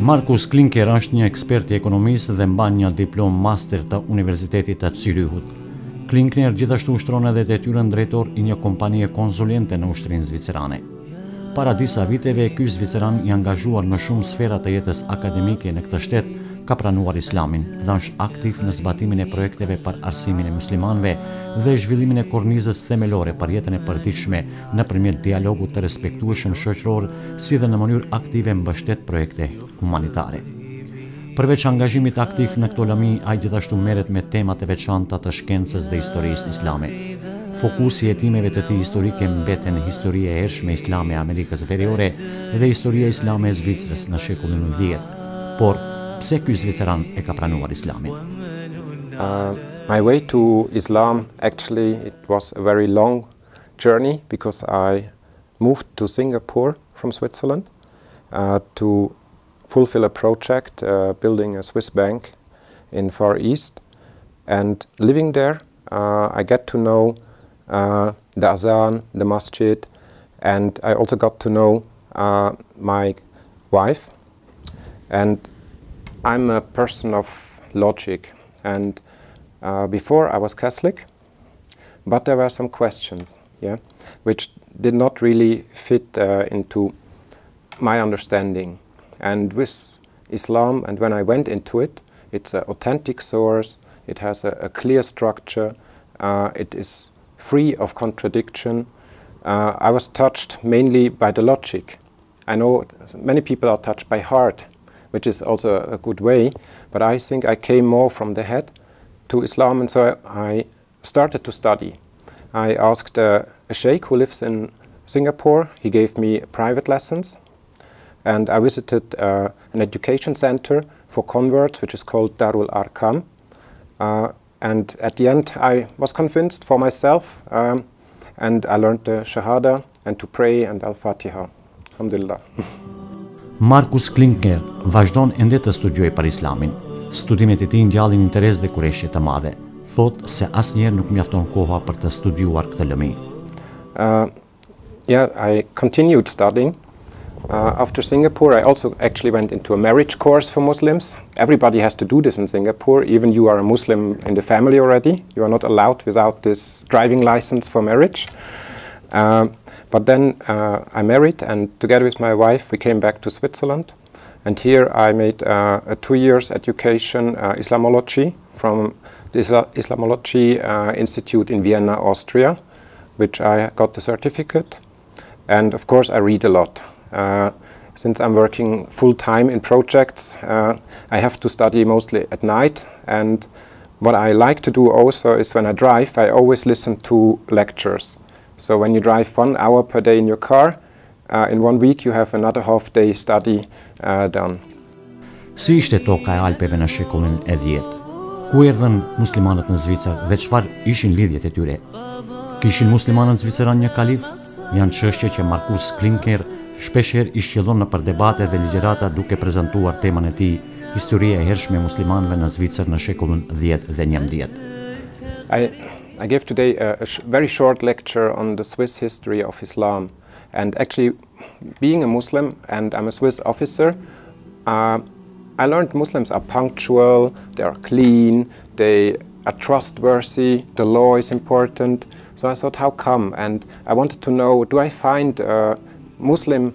Markus Klinker është një ekspert i ekonomisë dhe mban një diplomë master të Universitetit të Zürichut. Klinker gjithashtu ushtron edhe detyrën drejtor i një kompanie konsulente në ushtrinë zvicerane. Para disa viteve, ky zviceran i angazhuar në shumë sfera të jetës akademike në këtë shtet, ka pranuar Islamin dhe është aktiv në zbatimin e projekteve për arsimin e muslimanëve dhe zhvillimin e kornizës themelore për jetën e përditshme nëpërmjet dialogut të respektueshëm shoqëror, si dhe në mënyrë aktive mbështet projekte humanitare. Përveç angazhimit aktiv në këto lëmi, ai gjithashtu merret me temat e veçanta të shkencës dhe historisë islame. Fokusi i hetimeve të tij historike mbeten historia e hershme islame e Amerikës Veriore dhe historia islame e Zvicrës në shekullin 10. Por pse ky zviceran e ka pranuar Islamin? My way to Islam, actually, it was a very long journey because I moved to Singapore from Switzerland to fulfill a project building a Swiss bank in Far East. And living there, I get to know the Azan, the masjid, and I also got to know my wife. And I'm a person of logic, and before I was Catholic, but there were some questions, which did not really fit into my understanding. And with Islam, and when I went into it, it's an authentic source, it has a clear structure, it is free of contradiction. I was touched mainly by the logic. I know many people are touched by heart, which is also a good way, but I think I came more from the head to Islam, and so I started to study. I asked a sheikh who lives in Singapore. He gave me private lessons, and I visited an education center for converts, which is called Darul Arqam. And at the end, I was convinced for myself, and I learned the Shahada and to pray and Al-Fatiha. Alhamdulillah. Markus Klinker vazhdon ende të studiojë për Islamin. Studimet e tij ngjallin interes dhe kureshje të madhe. Thot se asnjëherë nuk mjafton koha për të studiuar këtë lëmi. I continued studying. After Singapore, I also actually went into a marriage course for Muslims. Everybody has to do this in Singapore. Even you are a Muslim in the family already. You are not allowed without this driving license for marriage. But then I married, and together with my wife, we came back to Switzerland. And here I made a 2 years education, Islamology, from the Islamology Institute in Vienna, Austria, which I got the certificate. And of course, I read a lot. Since I'm working full-time in projects, I have to study mostly at night. And what I like to do also is when I drive, I always listen to lectures. So when you drive 1 hour per day in your car, in 1 week you have another half day study done. Si ishte toka e Alpeve në shekullin e 10? Ku erdhën muslimanët në Zvicër dhe çfarë ishin lidhjet e tyre? Kishin muslimanët zviceran një kalif? Janë çështje që Markus Klinker shpeshherë i shqillon nëpër debate dhe ligjërata duke prezantuar temën e tij, historia e hershme e muslimanëve në Zvicër në shekullin 10 dhe 11. I gave today a very short lecture on the Swiss history of Islam. And actually, being a Muslim, and I'm a Swiss officer, I learned Muslims are punctual, they are clean, they are trustworthy, the law is important. So I thought, how come? And I wanted to know, do I find Muslim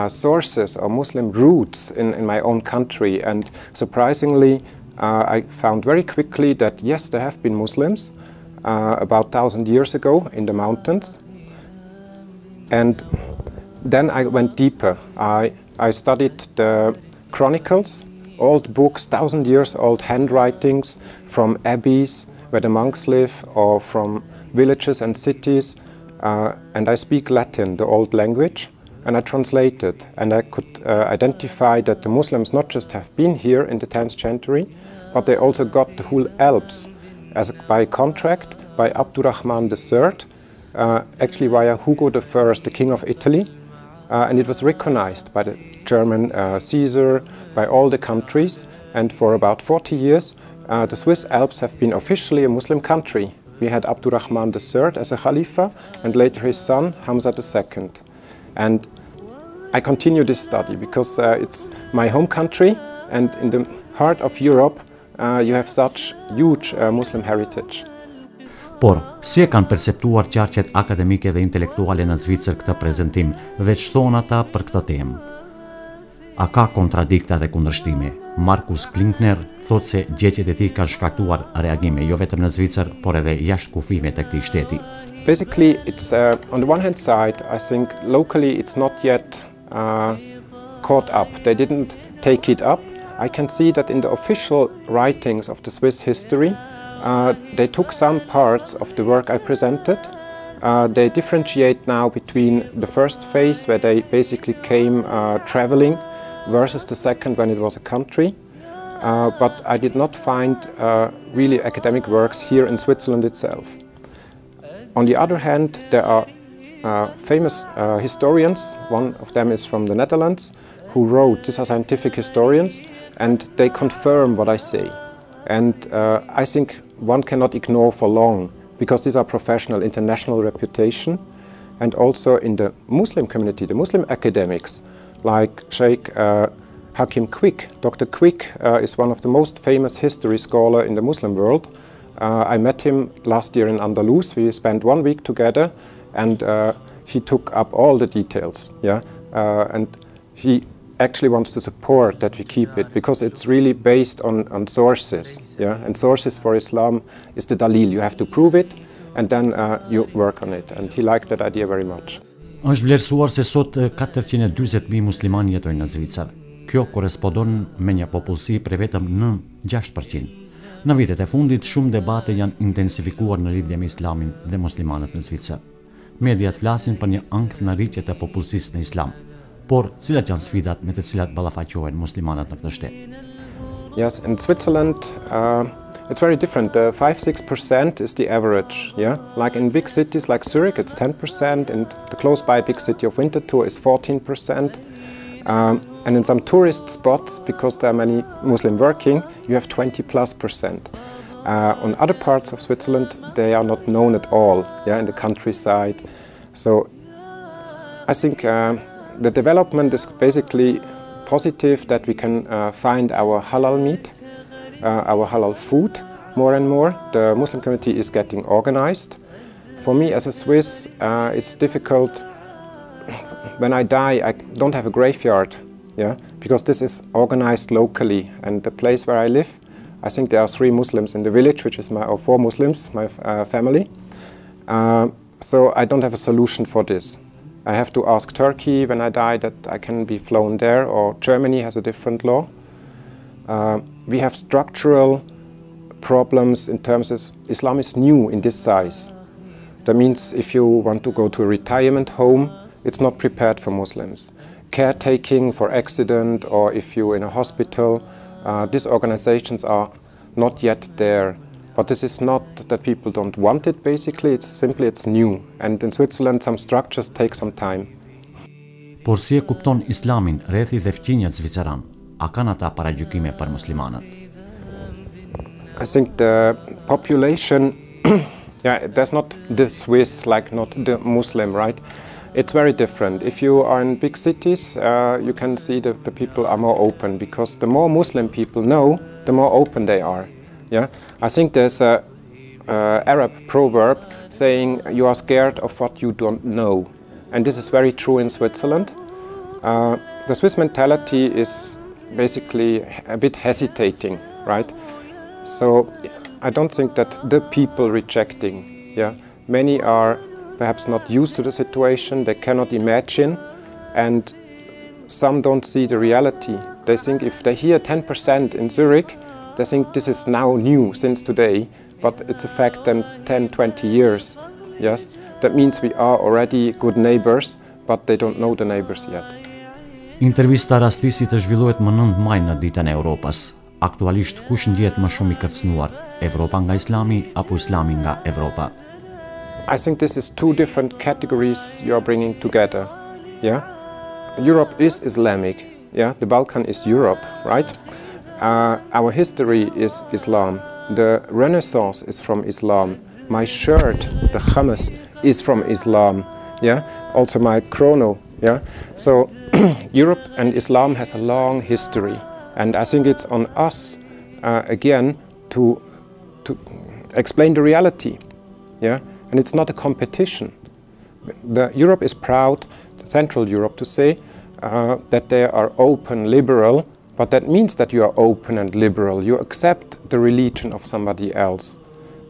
sources or Muslim roots in my own country? And surprisingly, I found very quickly that yes, there have been Muslims about 1,000 years ago in the mountains. And then I went deeper. I studied the chronicles, old books, 1,000 years old handwritings from abbeys where the monks live, or from villages and cities. And I speak Latin, the old language, and I translated. And I could identify that the Muslims not just have been here in the 10th century, but they also got the whole Alps by contract by Abdurrahman III, actually via Hugo I, the king of Italy. And it was recognized by the German Caesar, by all the countries. And for about 40 years, the Swiss Alps have been officially a Muslim country. We had Abdurrahman III as a Khalifa, and later his son, Hamza II. And I continue this study because it's my home country, and in the heart of Europe you have such huge Muslim heritage. Por, si e kanë perceptuar qarqet akademike dhe intelektuale në Zvicër këtë prezantim, dhe ç'thon ata për këtë temë? A ka kontradikta dhe kundërshtime? Markus Klinkner thot se gjetjet e tij kanë shkaktuar reagime jo vetëm në Zvicër, por edhe jashtë kufive të këtij shteti. Basically, it's on the one hand side, I think locally it's not yet caught up. They didn't take it up. I can see that in the official writings of the Swiss history, they took some parts of the work I presented. They differentiate now between the first phase, where they basically came traveling, versus the second, when it was a country. But I did not find really academic works here in Switzerland itself. On the other hand, there are famous historians. One of them is from the Netherlands, who wrote, these are scientific historians, and they confirm what I say. And I think one cannot ignore for long, because these are professional, international reputation. And also in the Muslim community, the Muslim academics, like Sheikh Hakim Quick. Dr. Quick is one of the most famous history scholars in the Muslim world. I met him last year in Andalus. We spent 1 week together, and he took up all the details. Yeah? And he actually wants to support that we keep it, because it's really based on sources. Yeah? And sources for Islam is the dalil. You have to prove it, and then you work on it. And he liked that idea very much. Është vlerësuar se sot 440.000 muslimanë jetojnë në Zvicër. Kjo korespondon me një popullsi prej vetëm në 6%. Në vitet e fundit, shumë debate janë intensifikuar në lidhje me Islamin dhe muslimanët në Zvicër. Mediat flasin për një ankthënëritje të popullsisë në Islam. Por, cilat janë sfidat me të cilat ballafaqohen muslimanët në këtë shtet? Yes, in Switzerland it's very different. 5–6% is the average. Yeah, like in big cities like Zurich, it's 10%, and the close-by big city of Winterthur is 14%. And in some tourist spots, because there are many Muslim working, you have 20+%. On other parts of Switzerland, they are not known at all. Yeah, in the countryside. So I think the development is basically positive, that we can find our halal meat, our halal food more and more. The Muslim community is getting organized. For me as a Swiss, it's difficult. When I die, I don't have a graveyard, yeah, because this is organized locally. And the place where I live, I think there are 3 Muslims in the village, which is or 4 Muslims, my family. So I don't have a solution for this. I have to ask Turkey when I die that I can be flown there, or Germany has a different law. We have structural problems in terms of Islam is new in this size. That means if you want to go to a retirement home, it's not prepared for Muslims. Caretaking for accident, or if you're in a hospital, these organizations are not yet there. But this is not that people don't want it, basically, it's simply it's new. And in Switzerland some structures take some time. Por si e kupton Islamin rrethi dhe fqinjët zviceran, a kanë ata paragjykime për muslimanët? I think the population, yeah, there's not the Swiss, like not the Muslim, right? It's very different. If you are in big cities, you can see that the people are more open, because the more Muslim people know, the more open they are. Yeah? I think there's a Arab proverb saying you are scared of what you don't know. And this is very true in Switzerland. The Swiss mentality is basically a bit hesitating, right? So I don't think that the people rejecting, yeah, many are perhaps not used to the situation, they cannot imagine, and some don't see the reality. They think if they hear 10% in Zurich, they think this is now new since today, but it's a fact in 10–20 years. Yes, that means we are already good neighbors, but they don't know the neighbors yet. Intervista rastisit të zhvillohet më 9 maj në ditën e Evropës. Aktualisht kush ndjehet më shumë i kërcënuar, Evropa nga Islami apo Islami nga Evropa? I think this is 2 different categories you are bringing together. Yeah, Europe is Islamic. Yeah, the Balkan is Europe, right? Our history is Islam. The Renaissance is from Islam. My shirt, the Khamis, is from Islam. Yeah, also my chrono. Yeah, so Europe and Islam has a long history, and I think it's on us again to explain the reality. Yeah, and it's not a competition. Europe is proud, Central Europe, to say that they are open, liberal, but that means that you are open and liberal. You accept the religion of somebody else.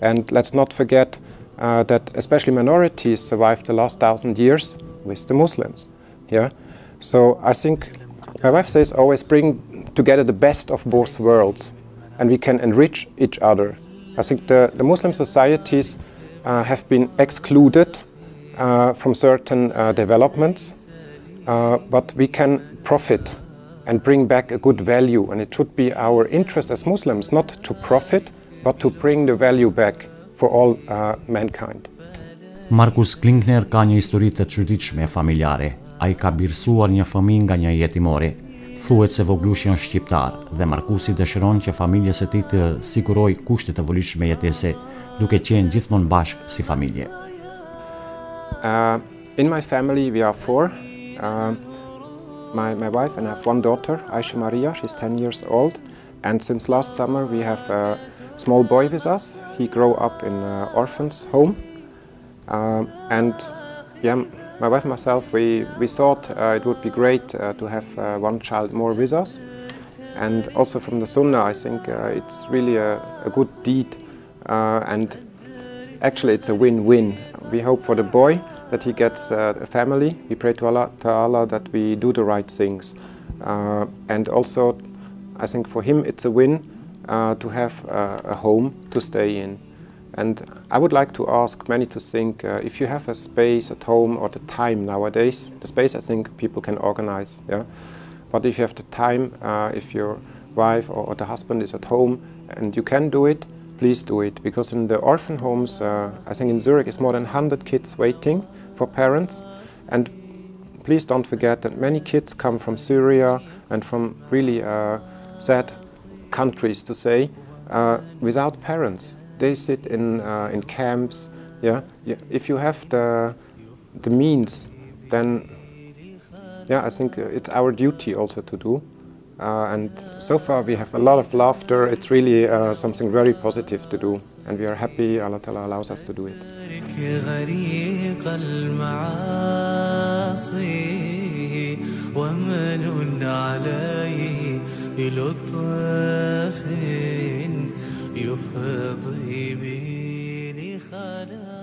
And let's not forget that especially minorities survived the last 1,000 years with the Muslims. Yeah? So I think my wife says always bring together the best of both worlds, and we can enrich each other. I think the Muslim societies have been excluded from certain developments, but we can profit and bring back a good value, and it should be our interest as Muslims not to profit but to bring the value back for all mankind. Markus Klinkner ka një histori të çuditshme familjare. Ai ka birsuar një fëmijë nga një jetimore. Thuhet se voglushi është shqiptar dhe Markusi dëshiron që familjes së tij të sigurojë kushte të volitshme jetese, duke qenë gjithmonë bashkë si familje. In my family we are four. My wife and I have one daughter, Aisha Maria, she's 10 years old, and since last summer we have a small boy with us. He grew up in an orphan's home, and yeah, my wife and myself, we thought it would be great to have one child more with us, and also from the Sunnah I think it's really a good deed, and actually it's a win-win. We hope for the boy that he gets a family. We pray to Allah that we do the right things. And also, I think for him it's a win to have a home to stay in. And I would like to ask many to think, if you have a space at home or the time nowadays, the space I think people can organize, yeah? But if you have the time, if your wife or the husband is at home and you can do it, please do it, because in the orphan homes, I think in Zurich, it's more than 100 kids waiting for parents. And please don't forget that many kids come from Syria and from really sad countries, to say, without parents. They sit in camps. Yeah? If you have the means, then yeah, I think it's our duty also to do. And so far we have a lot of laughter. It's really something very positive to do, and we are happy Allah Ta'ala allows us to do it. يفضي بي لخلاص